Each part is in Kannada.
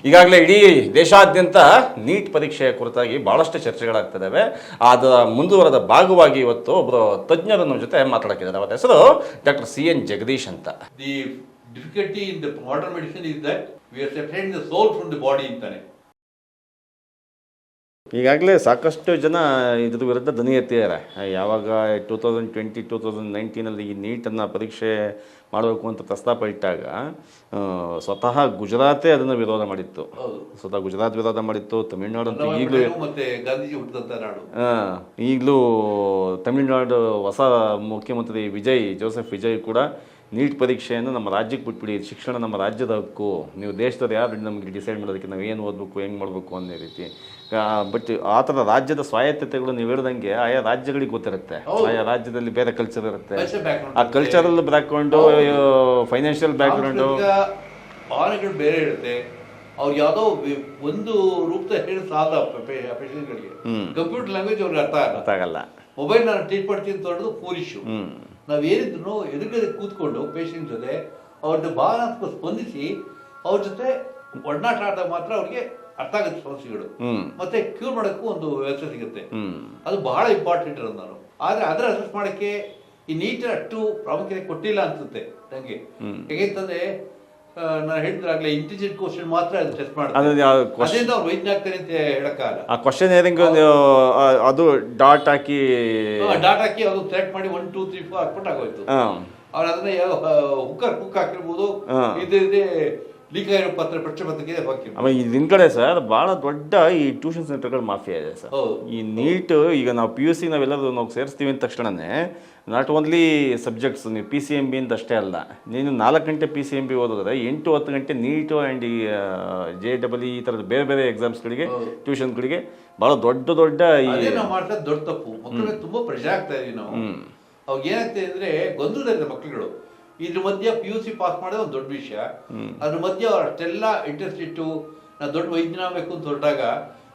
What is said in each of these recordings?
ಈಗಾಗಲೇ ಇಡೀ ದೇಶಾದ್ಯಂತ ನೀಟ್ ಪರೀಕ್ಷೆಯ ಕುರಿತಾಗಿ ಬಹಳಷ್ಟು ಚರ್ಚೆಗಳಾಗ್ತಿದ್ದಾವೆ. ಅದರ ಮುಂದುವರೆದ ಭಾಗವಾಗಿ ಇವತ್ತು ಒಬ್ಬರು ತಜ್ಞರು ನಮ್ಮ ಜೊತೆ ಮಾತಾಡಕ್ಕಿದ್ದಾರೆ. ಅವರ ಹೆಸರು ಡಾಕ್ಟರ್ CN ಜಗದೀಶ್ ಅಂತ. The difficulty in the modern medicine is that we are separating the soul from the body ಅಂತಾನೆ. ಈಗಾಗಲೇ ಸಾಕಷ್ಟು ಜನ ಇದ್ರ ವಿರುದ್ಧ ಧ್ವನಿ ಎತ್ತಿದ್ದಾರೆ. ಯಾವಾಗ 2020-2019 ಈ ನೀಟನ್ನು ಪರೀಕ್ಷೆ ಮಾಡಬೇಕು ಅಂತ ಪ್ರಸ್ತಾಪ ಇಟ್ಟಾಗ ಸ್ವತಃ ಗುಜರಾತೇ ಅದನ್ನು ವಿರೋಧ ಮಾಡಿತ್ತು. ಸ್ವತಃ ಗುಜರಾತ್ ವಿರೋಧ ಮಾಡಿತ್ತು. ತಮಿಳುನಾಡು ಅಂತ ಈಗಲೂ ಮತ್ತೆ ಗಾಂಧೀಜಿ ಹುಟ್ಟಿದಂತ ನಾಡು. ಈಗಲೂ ತಮಿಳುನಾಡು ಹೊಸ ಮುಖ್ಯಮಂತ್ರಿ ಜೋಸೆಫ್ ವಿಜಯ್ ಕೂಡ ನೀಟ್ ಪರೀಕ್ಷೆಯನ್ನು ನಮ್ಮ ರಾಜ್ಯಕ್ಕೆ ಬಿಟ್ಬಿಡಿ, ಶಿಕ್ಷಣ ನಮ್ಮ ರಾಜ್ಯದ ಹಕ್ಕು, ನೀವು ದೇಶದವ್ರು ಯಾರು ನಮಗೆ ಡಿಸೈಡ್ ಮಾಡೋದಕ್ಕೆ ನಾವು ಏನು ಓದಬೇಕು ಹೆಂಗೆ ಮಾಡಬೇಕು ಅನ್ನೋ ರೀತಿ. ಬಟ್ ಆ ಥರ ರಾಜ್ಯದ ಸ್ವಾಯತ್ತತೆಗಳು ನೀವು ಹೇಳ್ದಂಗೆ ಆಯಾ ರಾಜ್ಯಗಳಿಗೆ ಗೊತ್ತಿರುತ್ತೆ. ಆಯಾ ರಾಜ್ಯದಲ್ಲಿ ಬೇರೆ ಕಲ್ಚರ್ ಇರುತ್ತೆ. ಆ ಕಲ್ಚರಲ್ ಬ್ಯಾಕ್ಗ್ರೌಂಡು, ಫೈನಾನ್ಷಿಯಲ್ ಬ್ಯಾಕ್ಗ್ರೌಂಡು, ಭಾವನೆಗಳು ಬೇರೆ ಇರುತ್ತೆ. ಅವ್ರು ಯಾವುದೋ ಒಂದು ರೂಪದ ಹೇಳಿ ಸಾಲ ಪೇಷಂಟ್ಗಳಿಗೆ ಕಂಪ್ಯೂಟರ್ ಲ್ಯಾಂಗ್ವೇಜ್ ಅವ್ರಿಗೆ ಅರ್ಥ ಆಗಲ್ಲ. ಮೊಬೈಲ್ ನಾನು ಟ್ರೀಟ್ ಮಾಡ್ತೀನಿ ಅಂತ ಹೊಡೆದು ಫೂಲಿಶು. ನಾವೇನಿದ್ರು ಎದುರುಗಡೆ ಕೂತ್ಕೊಂಡು ಪೇಷಂಟ್ ಜೊತೆ ಅವ್ರದ್ದು ಭಾವನಾತ್ಮಕ ಸ್ಪಂದಿಸಿ ಅವ್ರ ಜೊತೆ ಒಡನಾಟ ಆದಾಗ ಮಾತ್ರ ಅವ್ರಿಗೆ ಅರ್ಥ ಆಗುತ್ತೆ ಸಮಸ್ಯೆಗಳು, ಮತ್ತೆ ಕ್ಯೂರ್ ಮಾಡೋಕ್ಕೂ ಒಂದು ವ್ಯವಸ್ಥೆ ಸಿಗುತ್ತೆ. ಅದು ಬಹಳ ಇಂಪಾರ್ಟೆಂಟ್ ಇರೋದು ನಾನು. ಆದ್ರೆ ಅದರ ಅಸೆಸ್ ಮಾಡಕ್ಕೆ ಈ ನೀಟ್ ಅಷ್ಟು ಪ್ರಾಮುಖ್ಯತೆ ಕೊಟ್ಟಿಲ್ಲ ಅನ್ಸುತ್ತೆ ನನಗೆ. ಹೇಗೆಂತಂದ್ರೆ ನಾನು ಹೇಳಿದ್ರಾಗ್ಲೇ ಇಂಟೆಲಿಜೆಂಟ್ ಕ್ವಶನ್ ಮಾತ್ರ ಟೆಸ್ಟ್ ಮಾಡ್ತಾರೆ, ಅದರಿಂದ ಅವ್ರು ವೈದ್ಯ ಆಗ್ತಾರೆ ಅಂತ ಹೇಳಕ್ಕಾಗಲ್ಲ. ಆ ಕ್ವಶನ್ ಅದು ಡಾಟ್ ಹಾಕಿ ಅದು ಸೆಲೆಕ್ಟ್ ಮಾಡಿ 1 2 3 4 ಹಾಕ್ಬಿಟ್ಟು ಆಗೋಯ್ತು. ಅವ್ರು ಅದನ್ನ ಕುಕ್ ಹಾಕಿರ್ಬೋದು, ಇದೇ ಲೀಕ್ ಆಗಿರೋ ಪ್ರಶ್ನೆ ಪತ್ರಿಕೆ ಹಾಕಿರ್ಬೋದು. ಇದಿನ ಕಡೆ ಸರ್ ಭಾಳ ದೊಡ್ಡ ಈ ಟ್ಯೂಷನ್ ಸೆಂಟರ್ಗಳು ಮಾಫಿಯಾ ಇದೆ ಸರ್. ಈ ನೀಟ್ ಈಗ ನಾವು PUC ನಾವೆಲ್ಲರೂ ನಾವು ಸೇರಿಸ್ತೀವಿ ಅಂದ ತಕ್ಷಣನೇ ನಾಟ್ ಓನ್ಲಿ ಸಬ್ಜೆಕ್ಟ್ಸ್, ನೀವು PCMB ಅಂತ ಅಷ್ಟೇ ಅಲ್ಲ, ನೀನು 4 ಗಂಟೆ PCMB ಓದಿದ್ರೆ 8-10 ಗಂಟೆ ನೀಟು ಆ್ಯಂಡ್ ಈ JEE ಈ ಥರದ ಬೇರೆ ಬೇರೆ ಎಕ್ಸಾಮ್ಸ್ಗಳಿಗೆ ಟ್ಯೂಷನ್ಗಳಿಗೆ ಭಾಳ ದೊಡ್ಡ ನಾವು ಮಾಡ್ತಾ ದೊಡ್ಡ ತಪ್ಪು. ಮಕ್ಕಳಿಗೆ ತುಂಬಾ ಪ್ರೆಷರ್ ಆಗ್ತಾ ಇದೀವಿ ನಾವು. ಅವಾಗ ಏನಾಗ್ತದೆ ಅಂದ್ರೆ ಗೊಂದಲದ ಮಕ್ಕಳುಗಳು ಇದ್ರ ಮಧ್ಯ PUC ಪಾಸ್ ಮಾಡೋದು ಒಂದು ದೊಡ್ಡ ವಿಷಯ. ಅದ್ರ ಮಧ್ಯ ಅವ್ರು ಅಷ್ಟೆಲ್ಲ ಇಂಟ್ರೆಸ್ಟ್ ಇಟ್ಟು ನಾ ದೊಡ್ಡ ವೈದ್ಯನಾಗಬೇಕು ಅಂತ ಹೊರಟಾಗ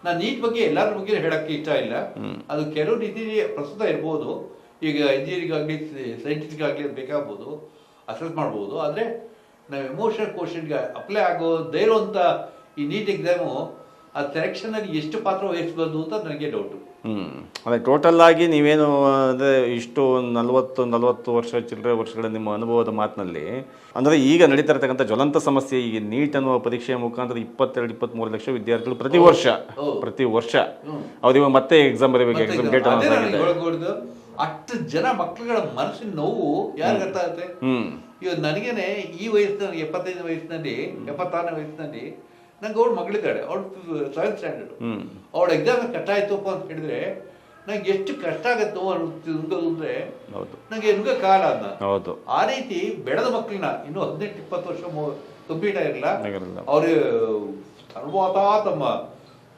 ನಾನು ನೀಟ್ ಬಗ್ಗೆ ಎಲ್ಲರ ಬಗ್ಗೆ ಹೇಳಕ್ಕೆ ಇಷ್ಟ ಇಲ್ಲ. ಅದು ಕೆಲವು ರೀತಿ ಪ್ರಸ್ತುತ ಇರ್ಬೋದು. ಈಗ ಇಂಜಿನಿಯರಿಂಗ್ ಆಗಲಿ ಸೈಂಟಿಸ್ಟಿಕ್ ಆಗಲಿ ಬೇಕಾಗ್ಬೋದು, ಅಸೆಸ್ ಮಾಡ್ಬೋದು. ಆದರೆ ನಾವು ಎಮೋಷನಲ್ ಕ್ವಶನ್ಗೆ ಅಪ್ಲೈ ಆಗೋದೇ ಇರುವಂಥ ಈ ನೀಟ್ ಎಕ್ಸಾಮು ಆ ಸೆಲೆಕ್ಷನಲ್ಲಿ ಎಷ್ಟು ಪಾತ್ರ ವಹಿಸ್ಬೋದು ಅಂತ ನನಗೆ ಡೌಟು. ಅದೇ ಟೋಟಲ್ ಆಗಿ ನೀವೇನು ಅಂದರೆ ಇಷ್ಟು 40 ವರ್ಷ ಚಿಲ್ಲರೆ ವರ್ಷಗಳ ನಿಮ್ಮ ಅನುಭವದ ಮಾತಿನಲ್ಲಿ ಅಂದರೆ ಈಗ ನಡೀತಾ ಇರ್ತಕ್ಕಂಥ ಜ್ವಲಂತ ಸಮಸ್ಯೆ ಈ ನೀಟ್ ಅನ್ನುವ ಪರೀಕ್ಷೆಯ ಮುಖಾಂತರ 22-23 ಲಕ್ಷ ವಿದ್ಯಾರ್ಥಿಗಳು ಪ್ರತಿ ವರ್ಷ ಅವ್ರಿಗೆ ಮತ್ತೆ ಎಕ್ಸಾಮ್ ಬರೀಬೇಕು. ಎಕ್ಸಾಮ್ ಡೇಟ್ ಅಷ್ಟು ಜನ ಮಕ್ಕಳುಗಳ ಮನಸ್ಸಿನ ನೋವು ಯಾರಿಗೆ ಅರ್ಥ ಆಗುತ್ತೆ? ಇವಾಗ ನನಗೇನೆ ಈ ವಯಸ್ಸಿನಲ್ಲಿ 75 ವಯಸ್ಸಿನಲ್ಲಿ 76ನೇ ವಯಸ್ಸಿನಲ್ಲಿ ನಂಗೆ ಅವ್ಳು ಮಗಳಿದ್ದಾಳೆ, ಅವಳು 7th ಸ್ಟ್ಯಾಂಡರ್ಡ್. ಅವಳ ಎಕ್ಸಾಮ್ ಕಷ್ಟ ಆಯ್ತಪ್ಪ ಅಂತ ಹೇಳಿದ್ರೆ ನಂಗೆ ಎಷ್ಟು ಕಷ್ಟ ಆಗತ್ತೋ ನುಂಗೋದು ಅಂದ್ರೆ ನಂಗೆ ನುಂಗ ಕಾಲ ಅನ್ನ. ಆ ರೀತಿ ಬೆಳೆದ ಮಕ್ಕಳನ್ನ ಇನ್ನು 18-20 ವರ್ಷ ಕಂಪ್ಲೀಟ್ ಆಗಿರಲ್ಲ, ಅವ್ರು ಸರ್ವತ ತಮ್ಮ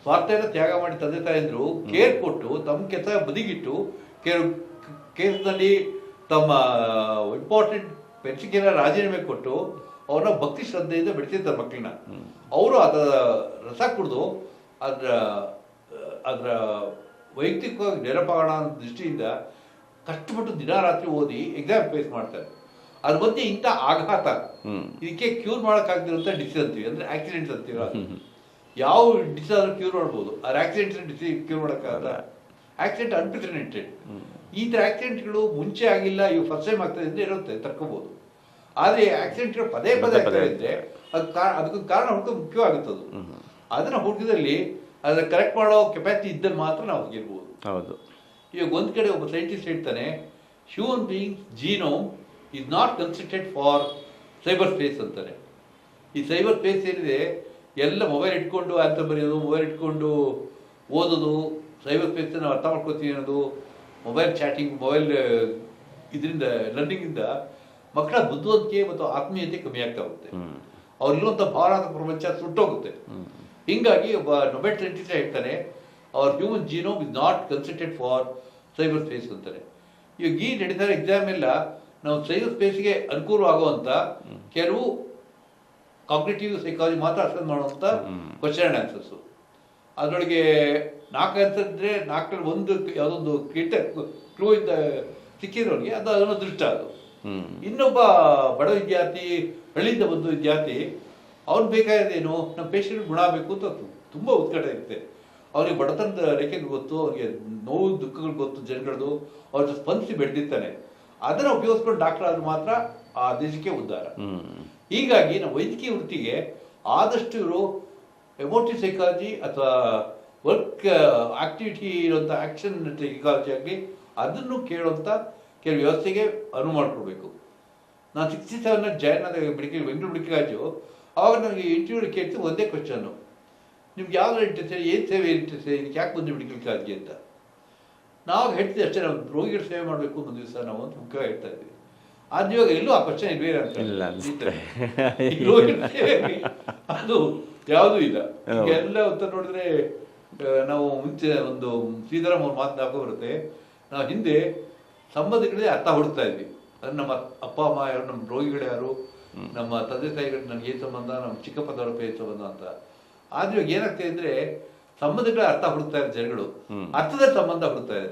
ಸ್ವಾರ್ಥೆಲ್ಲ ತ್ಯಾಗ ಮಾಡಿ ತಂದೆ ತಾಯಂದ್ರು ಕೇರ್ ಕೊಟ್ಟು ತಮ್ಮ ಕೆಲಸ ಬದಿಗಿಟ್ಟು ಕೇಸ್ನಲ್ಲಿ ತಮ್ಮ ಇಂಪಾರ್ಟೆಂಟ್ ಪೆನ್ಷನ್ಗೆಲ್ಲ ರಾಜೀನಾಮೆ ಕೊಟ್ಟು ಅವ್ರನ್ನ ಭಕ್ತಿ ಶ್ರದ್ಧೆಯಿಂದ ಬೆಳೆಸಿರ್ತಾರೆ ಮಕ್ಕಳನ್ನ. ಅವರು ಅದರ ರಸ ಕುಡಿದು ಅದರ ವೈಯಕ್ತಿಕವಾಗಿ ಡೆವಲಪ್ ಆಗೋಣ ಅನ್ನೋ ದೃಷ್ಟಿಯಿಂದ ಕಷ್ಟಪಟ್ಟು ದಿನ ರಾತ್ರಿ ಓದಿ ಎಕ್ಸಾಮ್ ಫೇಸ್ ಮಾಡ್ತಾರೆ. ಅದ್ರ ಮಧ್ಯೆ ಇಂಥ ಆಘಾತ ಇದಕ್ಕೆ ಕ್ಯೂರ್ ಮಾಡೋಕ್ಕಾಗ್ದಿರುವಂಥ ಡಿಸೀಸ್ ಅಂತೀವಿ, ಅಂದರೆ ಆಕ್ಸಿಡೆಂಟ್ಸ್ ಅಂತೀವಿ. ಯಾವ ಡಿಸೀಸ್ ಆದ್ರೂ ಕ್ಯೂರ್ ಮಾಡ್ಬೋದು, ಆ ಆಕ್ಸಿಡೆಂಟ್ಸ್ ಡಿಸೀಸ್ ಕ್ಯೂರ್ ಮಾಡೋಕ್ಕಾಗಲ್ಲ. Accident unprecedented. ಈ ಥರ ಆಕ್ಸಿಡೆಂಟ್ಗಳು ಮುಂಚೆ ಆಗಿಲ್ಲ, ಇವು ಫಸ್ಟ್ ಟೈಮ್ ಆಗ್ತದೆ ಅಂತ ಇರುತ್ತೆ, ತರ್ಕೋಬೋದು. ಆದರೆ ಆಕ್ಸಿಡೆಂಟ್ಗಳು ಪದೇ ಆಗ್ತಾ ಇದ್ದರೆ ಅದಕ್ಕೊಂದು ಕಾರಣ ಹುಡುಕ ಮುಖ್ಯವಾಗುತ್ತದು. ಅದನ್ನು ಹುಡುಕಿದಲ್ಲಿ ಅದನ್ನ ಕರೆಕ್ಟ್ ಮಾಡೋ ಕೆಪಾಸಿಟಿ ಇದ್ದಲ್ಲಿ ಮಾತ್ರ ನಾವು ಹೋಗಿರ್ಬೋದು. ಹೌದು. ಇವಾಗ ಒಂದು ಕಡೆ ಒಬ್ಬ ಸೈಂಟಿಸ್ಟ್ ಹೇಳ್ತಾನೆ, human beings genome is not constructed for cyber space ಅಂತಾನೆ. ಈ ಸೈಬರ್ ಸ್ಪೇಸ್ ಏನಿದೆ ಎಲ್ಲ ಮೊಬೈಲ್ ಇಟ್ಕೊಂಡು ಆನ್ಸರ್ ಬರೆಯೋದು, ಮೊಬೈಲ್ ಇಟ್ಕೊಂಡು ಓದೋದು, ಸೈಬರ್ ಸ್ಪೇಸ್ ನಾವು ಅರ್ಥ ಮಾಡ್ಕೋತೀವಿ ಅನ್ನೋದು, ಮೊಬೈಲ್ ಚಾಟಿಂಗ್, ಮೊಬೈಲ್ ಇದರಿಂದ ಲರ್ನಿಂಗಿಂದ ಮಕ್ಕಳ ಬುದ್ಧಿವಂತಿಕೆ ಮತ್ತು ಆತ್ಮೀಯತೆ ಕಮ್ಮಿ ಆಗ್ತಾ ಹೋಗುತ್ತೆ. ಅವ್ರಿರುವಂಥ ಭಾವನಾತ್ಮಕ ಪ್ರಪಂಚ ಸುಟ್ಟೋಗುತ್ತೆ. ಹೀಗಾಗಿ ಒಬ್ಬ ನೊಬೆಲ್ ಸೈಂಟಿಸ್ಟ್ ಹೇಳ್ತಾನೆ, our human genome is not constructed for cyber space ಅಂತಾರೆ. ಇವಾಗ ಈ ನಡೀತಾ ಎಕ್ಸಾಮ್ ಎಲ್ಲ ನಾವು ಸೈಬರ್ ಸ್ಪೇಸ್ಗೆ ಅನುಕೂಲವಾಗುವಂಥ ಕೆಲವು ಕಾಗ್ನಿಟಿವ್ ಸೈಕಾಲಜಿ ಮಾತ್ರ ಅಸೆಸ್ ಮಾಡುವಂಥ ಕ್ವಶನ್ ಆ್ಯಂಡ್ ಆನ್ಸರ್ಸು. ಅದರೊಳಗೆ 4 ಆನ್ಸರ್ ಇದ್ದರೆ 4ರಲ್ಲಿ ಒಂದು ಯಾವುದೊಂದು ಕ್ಲೂ ಇಂದ ಸಿಕ್ಕಿರೋರಿಗೆ ಅದನ್ನು ದೃಷ್ಟ. ಅದು ಇನ್ನೊಬ್ಬ ಬಡ ವಿದ್ಯಾರ್ಥಿ, ಹಳ್ಳಿಯಿಂದ ಬಂದ ವಿದ್ಯಾರ್ಥಿ ಅವ್ನು ಬೇಕಾಗಿರೋದೇನು ನಮ್ಮ ಪೇಷಂಟ್ ಗುಣ ಆಗಬೇಕು ಅಂತ ತುಂಬ ಉತ್ಕಟ ಇರುತ್ತೆ. ಅವ್ರಿಗೆ ಬಡತನದ ರೇಖೆಗೆ ಗೊತ್ತು, ಅವ್ರಿಗೆ ನೋವು ದುಃಖಗಳು ಗೊತ್ತು ಜನಗಳದು, ಅವ್ರ ಜೊತೆ ಸ್ಪಂದಿಸಿ ಬೆಳೆದಿರ್ತಾನೆ. ಅದನ್ನು ಉಪಯೋಗಿಸ್ಕೊಂಡು ಡಾಕ್ಟರ್ ಆದ್ರೆ ಮಾತ್ರ ಆ ದೇಶಕ್ಕೆ ಉದ್ಧಾರ. ಹೀಗಾಗಿ ನಾವು ವೈದ್ಯಕೀಯ ವೃತ್ತಿಗೆ ಆದಷ್ಟು ಇವರು ಎಮೋಟಿವ್ ಸೈಕಾಲಜಿ ಅಥವಾ ವರ್ಕ್ ಆಕ್ಟಿವಿಟಿ ಇರುವಂಥ ಆ್ಯಕ್ಷನ್ ಸೈಕಾಲಜಿ ಆಗಲಿ ಅದನ್ನು ಕೇಳುವಂಥ ಕೆಲವು ವ್ಯವಸ್ಥೆಗೆ ಅನುವು ಮಾಡಿಕೊಡ್ಬೇಕು. ನಾನು 67 ಜಾಯ್ನ್ ಆದ ಮೆಡಿಕಲ್ ಬೆಂಗಳೂರು ಮೆಡಿಕಲ್ ಕಾಲೇಜು, ಆವಾಗ ನನಗೆ ಇಂಟರ್ವ್ಯೂ ಕೇಳ್ತೀವಿ ಒಂದೇ ಕ್ವಶನ್ನು, ನಿಮ್ಗೆ ಯಾವ್ದು ಇಂಟ್ರೆಸ್ಟ್ ಇದೆ, ಏನು ಸೇವೆ ಇಂಟ್ರೆಸ್ಟ್ ಇದೆ, ಇದಕ್ಕೆ ಯಾಕೆ ಬಂದು ಮೆಡಿಕಲ್ ಕಾಲೇಜ್ಗೆ ಅಂತ. ನಾವು ಹೇಳ್ತೀವಿ ಅಷ್ಟೇ, ನಾವು ರೋಗಿಗಳ ಸೇವೆ ಮಾಡಬೇಕು ಒಂದು ದಿವಸ ನಾವು ಅಂತ ಮುಖ್ಯವಾಗಿ ಹೇಳ್ತಾ ಇದ್ವಿ. ಆದ್ರೆ ಇವಾಗ ಎಲ್ಲೂ ಆ ಕ್ವಶನ್ ಇಲ್ವೇ ಅಂತ ಅದು ಯಾವುದೂ ಇಲ್ಲ. ಈಗ ಎಲ್ಲ ಉತ್ತರ ನೋಡಿದ್ರೆ ನಾವು ಮುಂಚೆ ಒಂದು ಶ್ರೀಧರಂ ಅವ್ರ ಮಾತನಾಡೋ ಬರುತ್ತೆ, ನಾವು ಹಿಂದೆ ಸಂಬಂಧಗಳೇ ಅರ್ಥ ಹುಡುಕ್ತಾ ಇದ್ವಿ. ಅದು ನಮ್ಮ ಅಪ್ಪ ಅಮ್ಮ ಯಾರು, ನಮ್ಮ ರೋಗಿಗಳು ಯಾರು, ನಮ್ಮ ತಂದೆ ತಾಯಿಗಳು ನನಗೆ ಏನು ಸಂಬಂಧ, ನಮ್ಮ ಚಿಕ್ಕಪ್ಪ ದೊಡ್ಡಪ್ಪ ಏನು ಸಂಬಂಧ ಅಂತ. ಆದ್ರೆ ಇವಾಗ ಏನಾಗ್ತದೆ ಅಂದ್ರೆ ಸಂಬಂಧಗಳ ಅರ್ಥ ಹುಡುಕ್ತಾ ಇದ್ದಾರೆ ಜನಗಳು, ಅರ್ಥದ ಸಂಬಂಧ ಹುಡುಕ್ತಾ ಇದೆ.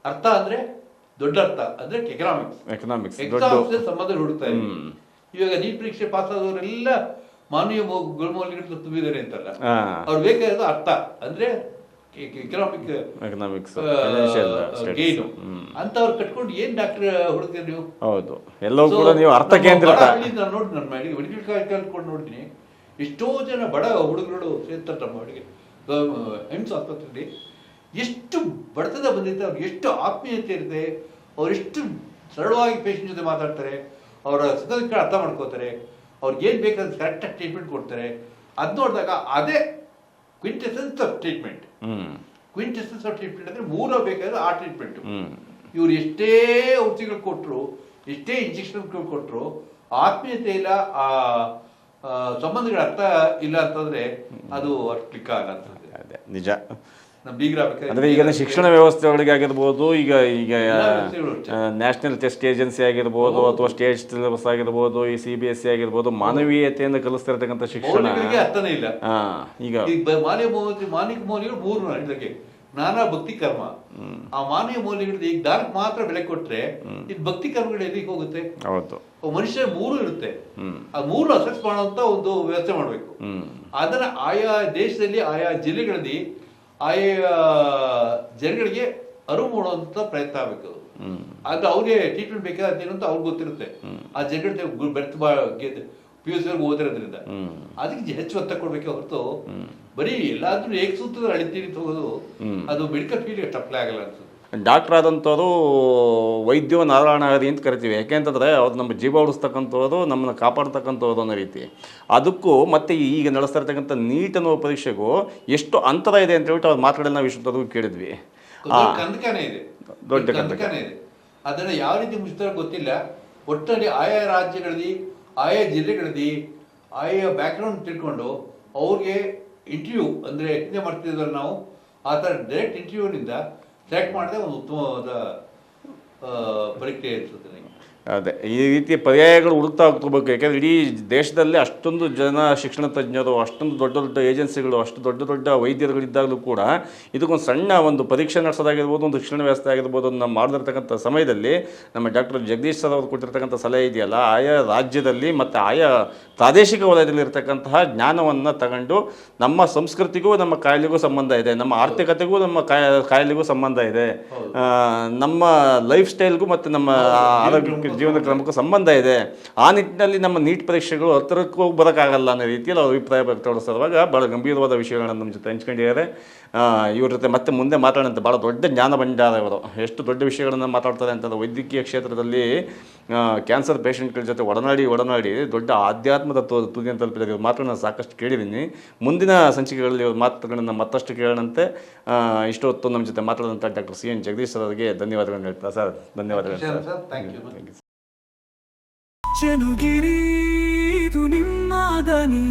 ಅರ್ಥ ಅಂದ್ರೆ ದೊಡ್ಡ ಅರ್ಥ ಅಂದ್ರೆ ಎಕನಾಮಿಕ್ಸ್ ಸಂಬಂಧ ಹುಡುಕ್ತಾ ಇದೆ. ಇವಾಗ ನೀಟ್ ಪರೀಕ್ಷೆ ಪಾಸ್ ಆದವರೆಲ್ಲ ಮಾನವೀಯ ಗುಣಮೌಲ್ಯಗಳು ತುಂಬಿದ್ದಾರೆ ಅಂತಲ್ಲ, ಅವ್ರು ಬೇಕಾದ ಅರ್ಥ ಅಂದ್ರೆ ಎಕನಾಮಿಕ್ಸ್ ಗೇನು ಅಂತ ಅವ್ರು ಕಟ್ಕೊಂಡು ಏನ್ ಡಾಕ್ಟರ್ ಹುಡುಕ್ತೀರಿ ನೀವು? ಹೌದು, ಎಲ್ಲವೂ ಕೂಡ ನೀವು ಅರ್ಥ ಕೇಂದ್ರ. ನಾನು ನೋಡಿ ನನ್ನ ಮೆಡಿಕಲ್ ಕಾಲೇಜ್ ಕಲ್ತ್ಕೊಂಡು ನೋಡ್ತೀನಿ, ಎಷ್ಟೋ ಜನ ಬಡ ಹುಡುಗರು ಸೇರ್ತಾರೆ ನಮ್ಮ ಅಡುಗೆ ಹೆಮ್ಸ್ ಆಸ್ಪತ್ರೆಯಲ್ಲಿ. ಎಷ್ಟು ಬಡತನ ಬಂದಿರುತ್ತೆ, ಅವ್ರಿಗೆ ಎಷ್ಟು ಆತ್ಮೀಯತೆ ಇರುತ್ತೆ, ಅವರೆಷ್ಟು ಸರಳವಾಗಿ ಪೇಷಂಟ್ ಜೊತೆ ಮಾತಾಡ್ತಾರೆ, ಅವರ ಸುಖ ಅರ್ಥ ಮಾಡ್ಕೋತಾರೆ, ಅವ್ರಿಗೆ ಏನು ಬೇಕಾದ್ರೆ ಕರೆಕ್ಟಾಗಿ ಟ್ರೀಟ್ಮೆಂಟ್ ಕೊಡ್ತಾರೆ. ಅದು ನೋಡಿದಾಗ ಅದೇ quintessence of treatment. Quintessence of treatment ಅಂದರೆ ಮೂಲ ಬೇಕಾದ್ರೆ ಆ ಟ್ರೀಟ್ಮೆಂಟು. ಇವ್ರು ಎಷ್ಟೇ ಔಷಧಿಗಳು ಕೊಟ್ಟರು, ಎಷ್ಟೇ ಇಂಜೆಕ್ಷನ್ಗಳು ಕೊಟ್ಟರು, ಆತ್ಮೀಯತೆ ಇಲ್ಲ, ಆ ಸಂಬಂಧಗಳ ಅರ್ಥ ಇಲ್ಲ ಅಂತಂದ್ರೆ ಅದು ಅಷ್ಟು ಕ್ಲಿಕ್ ಆಗಲ್ಲ ಅಂತಂದ್ರೆ ಅದೇ ನಿಜ. ಅಂದ್ರೆ ಈಗ ಶಿಕ್ಷಣ ವ್ಯವಸ್ಥೆಗಳಿಗೆ ಆಗಿರ್ಬೋದು, ಈಗ ನ್ಯಾಷನಲ್ ಟೆಸ್ಟ್ ಏಜೆನ್ಸಿ ಆಗಿರ್ಬೋದು, ಅಥವಾ ಸ್ಟೇಟ್ ಸಿಲೆಬಸ್ ಆಗಿರ್ಬೋದು, ಈ CBSE ಆಗಿರ್ಬೋದು, ಮಾನವೀಯತೆಯನ್ನು ಕಲಿಸ್ತಿರ್ತಕ್ಕಂಥ ಶಿಕ್ಷಣ ಅರ್ಥನೇ ಇಲ್ಲ. ಈಗ ಮಾನವಿಕ ಮೌಲ್ಯಗಳು 3 ಹೇಳಿದಾಗೆ ಜ್ಞಾನ, ಭಕ್ತಿ, ಕರ್ಮ. ಆ ಮಾನವೀಯ ಮೌಲ್ಯಗಳು ಈಗ ದಾನಕ್ಕೆ ಮಾತ್ರ ಬೆಲೆ ಕೊಟ್ರೆ ಇದು ಭಕ್ತಿ ಕರ್ಮಗಳು ಎಲ್ಲಿಗೆ ಹೋಗುತ್ತೆ? ಮನುಷ್ಯ 3 ಇರುತ್ತೆ, ಆ 3 ಅಸೆಸ್ ಮಾಡುವಂತ ಒಂದು ವ್ಯವಸ್ಥೆ ಮಾಡಬೇಕು. ಅದನ್ನ ಆಯಾ ದೇಶದಲ್ಲಿ ಆಯಾ ಜಿಲ್ಲೆಗಳಲ್ಲಿ ಆಯಾ ಜನಗಳಿಗೆ ಅರಿವು ಮೂಡುವಂತ ಪ್ರಯತ್ನ ಆಗಬೇಕು. ಆದ್ರೆ ಅವ್ರಿಗೆ ಟ್ರೀಟ್ಮೆಂಟ್ ಬೇಕಾದೇನು ಅಂತ ಅವ್ರಿಗೆ ಗೊತ್ತಿರುತ್ತೆ. ಆ ಜನಗಳ ಬೆರ್ತ್ PUC ಓದಿರೋದ್ರಿಂದ ಅದಕ್ಕೆ ಹೆಚ್ಚು ಒತ್ತ ಕೊಡ್ಬೇಕೆ ಹೊರತು ಬರೀ ಎಲ್ಲಾದ್ರೂ ಏಕಸೂತ್ರದಲ್ಲಿ ಅಳಿತೀರಿ ಹೋಗೋದು ಅದು ಮೆಡಿಕಲ್ ಫೀಲ್ಡ್ಗೆ ಅಪ್ಲೈ ಆಗಲ್ಲ ಅನ್ಸುತ್ತೆ. ಡಾಕ್ಟರ್ ಆದಂಥವ್ರು ವೈದ್ಯೋ ನಾರಾಯಣಾದಿ ಅಂತ ಕರಿತೀವಿ. ಯಾಕೆಂತಂದರೆ ಅವ್ರು ನಮ್ಮ ಜೀವ ಉಳಿಸ್ತಕ್ಕಂಥವ್ರು, ನಮ್ಮನ್ನು ಕಾಪಾಡ್ತಕ್ಕಂಥವ್ರು ಅನ್ನೋ ರೀತಿ. ಅದಕ್ಕೂ ಮತ್ತು ಈಗ ನಡೆಸ್ತಾ ಇರ್ತಕ್ಕಂಥ ನೀಟ್ ಅನ್ನೋ ಪರೀಕ್ಷೆಗೂ ಎಷ್ಟು ಅಂತರ ಇದೆ ಅಂತ ಹೇಳ್ಬಿಟ್ಟು ಅವ್ರು ಮಾತಾಡೋದು ನಾವು ಇಷ್ಟೊತ್ತರೆಗೂ ಕೇಳಿದ್ವಿ. ಕಂದಕನೇ ಇದೆ, ದೊಡ್ಡ ಕಂದಕನೇ ಇದೆ. ಅದನ್ನು ಯಾವ ರೀತಿ ಮುಚ್ತಾರೆ ಗೊತ್ತಿಲ್ಲ. ಒಟ್ಟಲ್ಲಿ ಆಯಾ ರಾಜ್ಯಗಳಲ್ಲಿ, ಆಯಾ ಜಿಲ್ಲೆಗಳಲ್ಲಿ, ಆಯಾ ಬ್ಯಾಕ್ಗ್ರೌಂಡ್ ತಿಳ್ಕೊಂಡು ಅವ್ರಿಗೆ ಇಂಟರ್ವ್ಯೂ ಅಂದರೆ ಹಿಂದೆ ಮಾಡ್ತಿದ್ವಲ್ಲ ನಾವು, ಆ ಥರ ಡೈರೆಕ್ಟ್ ಇಂಟರ್ವ್ಯೂನಿಂದ ಸೆಲೆಕ್ಟ್ ಮಾಡಿದ್ರೆ ಒಂದು ಉತ್ತಮವಾದ ಪರೀಕ್ಷೆ ಇರ್ತದೆ. ಅದೇ ಈ ರೀತಿಯ ಪರ್ಯಾಯಗಳು ಹುಡುಕ್ತಾ ಹೋಗ್ತಿರ್ಬೇಕು. ಯಾಕೆಂದರೆ ಇಡೀ ದೇಶದಲ್ಲಿ ಅಷ್ಟೊಂದು ಜನ ಶಿಕ್ಷಣ ತಜ್ಞರು, ಅಷ್ಟೊಂದು ದೊಡ್ಡ ದೊಡ್ಡ ಏಜೆನ್ಸಿಗಳು, ಅಷ್ಟು ದೊಡ್ಡ ದೊಡ್ಡ ವೈದ್ಯರುಗಳಿದ್ದಾಗಲೂ ಕೂಡ ಇದಕ್ಕೊಂದು ಸಣ್ಣ ಒಂದು ಪರೀಕ್ಷೆ ನಡೆಸೋದಾಗಿರ್ಬೋದು, ಒಂದು ಶಿಕ್ಷಣ ವ್ಯವಸ್ಥೆ ಆಗಿರ್ಬೋದು, ನಾವು ಮಾಡಿರ್ತಕ್ಕಂಥ ಸಮಯದಲ್ಲಿ ನಮ್ಮ ಡಾಕ್ಟರ್ ಜಗದೀಶ್ ಸರ್ ಅವರು ಕೊಟ್ಟಿರ್ತಕ್ಕಂಥ ಸಲಹೆ ಇದೆಯಲ್ಲ, ಆಯಾ ರಾಜ್ಯದಲ್ಲಿ ಮತ್ತು ಆಯಾ ಪ್ರಾದೇಶಿಕ ವಲಯದಲ್ಲಿ ಇರತಕ್ಕಂತಹ ಜ್ಞಾನವನ್ನು ತಗೊಂಡು ನಮ್ಮ ಸಂಸ್ಕೃತಿಗೂ ನಮ್ಮ ಕಾಯಿಲೆಗೂ ಸಂಬಂಧ ಇದೆ, ನಮ್ಮ ಆರ್ಥಿಕತೆಗೂ ನಮ್ಮ ಕಾಯಿಲೆಗೂ ಸಂಬಂಧ ಇದೆ, ನಮ್ಮ ಲೈಫ್ ಸ್ಟೈಲ್ಗೂ ಮತ್ತು ನಮ್ಮ ಆರೋಗ್ಯಕ್ಕೆ ಜೀವನ ಕ್ರಮಕ್ಕೂ ಸಂಬಂಧ ಇದೆ. ಆ ನಿಟ್ಟಿನಲ್ಲಿ ನಮ್ಮ ನೀಟ್ ಪರೀಕ್ಷೆಗಳು ಹತ್ತಿರಕ್ಕೂ ಬರೋಕ್ಕಾಗಲ್ಲ ಅನ್ನೋ ರೀತಿಯಲ್ಲಿ ಅವ್ರ ಅಭಿಪ್ರಾಯ ವ್ಯಕ್ತಪಡಿಸುವಾಗ ಭಾಳ ಗಂಭೀರವಾದ ವಿಷಯಗಳನ್ನು ನಮ್ಮ ಜೊತೆ ಹಂಚ್ಕೊಂಡಿದ್ದಾರೆ. ಇವ್ರ ಜೊತೆ ಮತ್ತೆ ಮುಂದೆ ಮಾತಾಡೋಂಥ ಭಾಳ ದೊಡ್ಡ ಜ್ಞಾನ ಭಂಡಾರ ಇವರು. ಎಷ್ಟು ದೊಡ್ಡ ವಿಷಯಗಳನ್ನು ಮಾತಾಡ್ತಾರೆ ಅಂತಂದರೆ ವೈದ್ಯಕೀಯ ಕ್ಷೇತ್ರದಲ್ಲಿ ಕ್ಯಾನ್ಸರ್ ಪೇಷಂಟ್ಗಳ ಜೊತೆ ಒಡನಾಡಿ ದೊಡ್ಡ ಆಧ್ಯಾತ್ಮದ ತುದಿಯನ್ನು ತಲುಪಿದ್ದಾರೆ. ಇವ್ರ ಮಾತನ್ನು ನಾನು ಸಾಕಷ್ಟು ಕೇಳಿದ್ದೀನಿ. ಮುಂದಿನ ಸಂಚಿಕೆಗಳಲ್ಲಿ ಇವ್ರ ಮಾತುಗಳನ್ನು ಮತ್ತಷ್ಟು ಕೇಳೋಣಂತೆ. ಇಷ್ಟೊತ್ತು ನಮ್ಮ ಜೊತೆ ಮಾತಾಡಿದಂಥ ಡಾಕ್ಟರ್ CN ಜಗದೀಶ್ ಸರ್ ಅವರಿಗೆ ಧನ್ಯವಾದಗಳನ್ನು ಹೇಳ್ತಾ ಸರ್. ಧನ್ಯವಾದಗಳು ಸರ್. Thank you. ಚೆನುಗಿರಿ ಇದು ನಿಮ್ಮ ದನಿ.